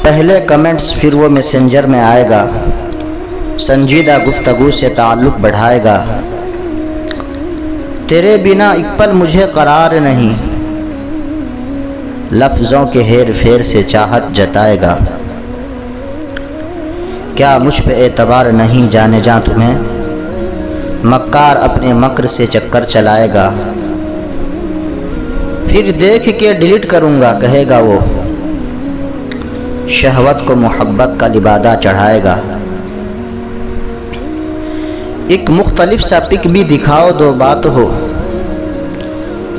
پہلے کمنٹس پھر وہ میسنجر میں آئے گا، سنجیدہ گفتگو سے تعلق بڑھائے گا۔ تیرے بنا ایک پل مجھے قرار نہیں، لفظوں کے ہیر پھیر سے چاہت جتائے گا۔ کیا مجھ پہ اعتبار نہیں جانے جاں تمہیں، مکار اپنے مکر سے چکر چلائے گا۔ پھر دیکھ کے ڈیلیٹ کروں گا کہے گا وہ، شہوت کو محبت کا لبادہ چڑھائے گا۔ ایک مختلف سا پک بھی دکھاؤ تو بات ہو،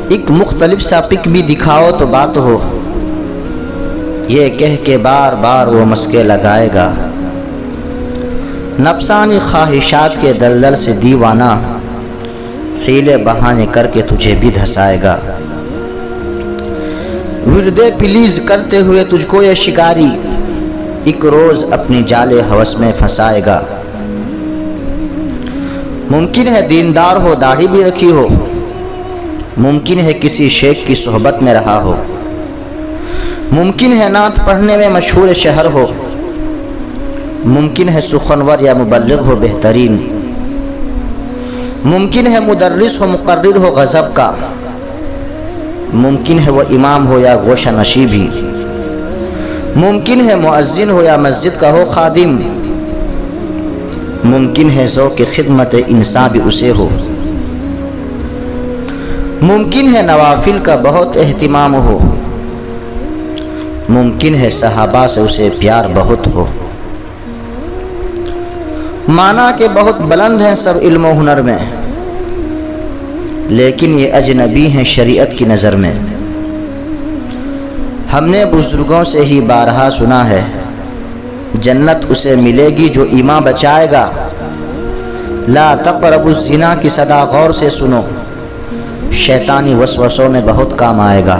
ایک مختلف سا پک بھی دکھاؤ تو بات ہو، یہ کہہ کے بار بار وہ مسکے لگائے گا۔ نفسانی خواہشات کے دلدل سے دیوانہ، حیلے بہانے کر کے تجھے بھی دھسائے گا۔ وردے پلیز کرتے ہوئے تجھ کو یہ شکاری، ایک روز اپنی جالے ہوس میں پھنسائے گا۔ ممکن ہے دیندار ہو، داڑھی بھی رکھی ہو، ممکن ہے کسی شیخ کی صحبت میں رہا ہو، ممکن ہے نعت پڑھنے میں مشہور شہر ہو، ممکن ہے سخنور یا مبلغ ہو بہترین، ممکن ہے مدرس ہو مقرر ہو غضب کا، ممکن ہے وہ امام ہو یا گوشہ نشیب ہی، ممکن ہے مؤذن ہو یا مسجد کا ہو خادم، ممکن ہے ذوق خدمت انسان بھی اسے ہو، ممکن ہے نوافل کا بہت اہتمام ہو، ممکن ہے صحابہ سے اسے پیار بہت ہو۔ مانا کہ بہت بلند ہیں سب علم و ہنر میں، لیکن یہ اجنبی ہیں شریعت کی نظر میں۔ ہم نے بزرگوں سے ہی بارہا سنا ہے، جنت اسے ملے گی جو ایمان بچائے گا۔ لا تقربوا الزنا کی صدا غور سے سنو، شیطانی وسوسوں میں بہت کام آئے گا۔